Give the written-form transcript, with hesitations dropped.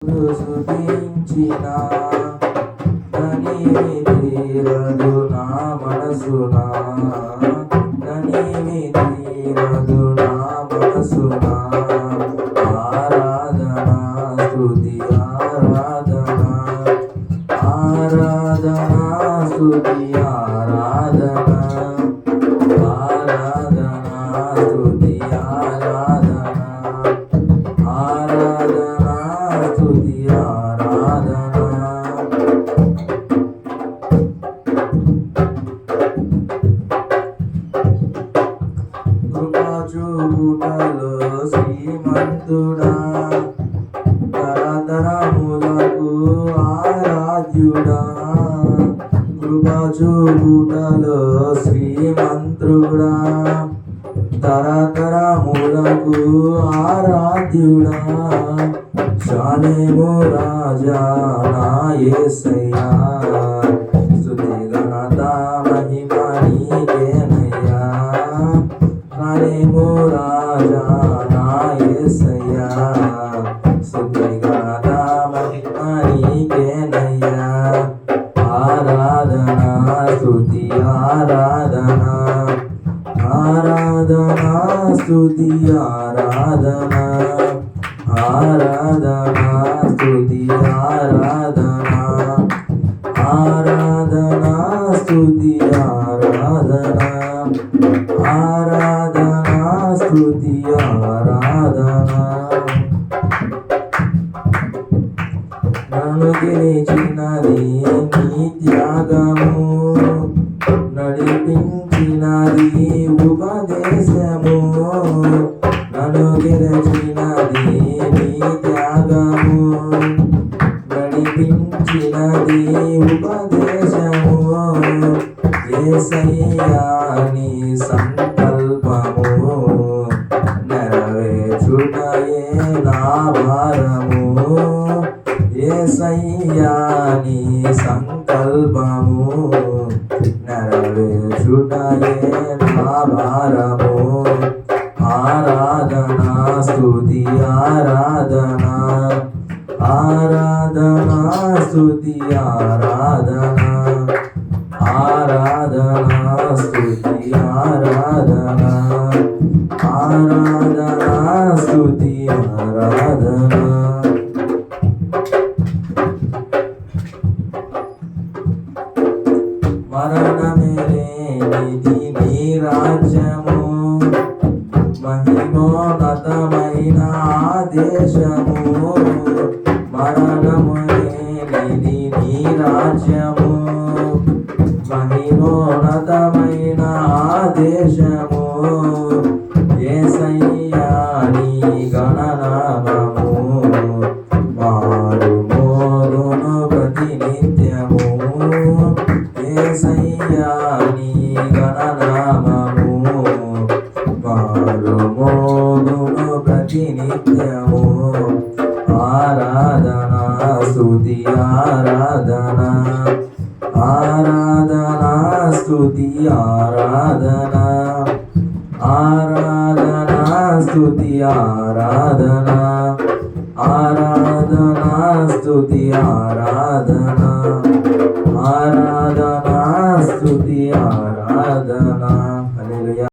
స్తుతించిన తనివి తీరదు నా మనసునా, తనివి తీరదు నా మనసునా. ఆరాధన స్తుతి ఆరాధన, ఆరాధన స్తుతి ఆరాధన, ఆరాధన స్తుతి ఆరాధన, ఆరాధన స్తుతి ఆరాధన. కృపా చూపుటలో శ్రీమంతుడా, తరతరములకు ఆరాధ్యుడా. కృపా చూపుటలో శ్రీమంతుడా, తరతరములకు ఆరాధ్యుడా. శాలేము రాజా నా యేసయ్యా, స్తుతి ఘనత మహిమ నీకేనయ్యా. శాలేము రాజా నా యేసయ్యా, స్తుతి ఘనత మహిమ నీకేనయ్యా. ఆరాధన స్తుతి ఆరాధన, ఆరాధన స్తుతి ఆరాధన, ఆరాధన స్తుతి ఆరాధన, ఆరాధన స్తుతి ఆరాధన, ఆరాధన స్తుతి ఆరాధన. నన్ను గెలిచినది నీ త్యాగము, నడిపించినది ఉపదేశము. నన్ను గెలిచినది నీ త్యాగము, నడిపించినది ఉపదేశము. యేసయ్యా నీ సంకల్పము, నెరవేర్చుటయే నా భారము. యేసయ్యా నీ సంకల్పము, నెరవేర్చుటయే నా భారము. ఆరాధన స్తుతి ఆరాధన, ఆరాధన స్తుతి ఆరాధన, ఆరాధన స్తుతి ఆరాధన, ఆరాధన స్తుతి ఆరాధన. మరణమే లేనిది నీ రాజ్యము, మహిమోన్నతమైన ఆదేశము. మరణము లేనిది నీ రాజ్యము, మహిమోన్నతమైన ఆదేశము. యేసయ్యా నీ గణనామము, మారు మోరును ప్రతినిత్యము. యేసయ్యా నీ గణనామము, మారు మోరును ప్రతినిత్యము. ఆరాధన స్తుతి ఆరాధన, ఆరాధన స్తుతి ఆరాధన, ఆరాధన స్తుతి ఆరాధన, ఆరాధన స్తుతి ఆరాధన.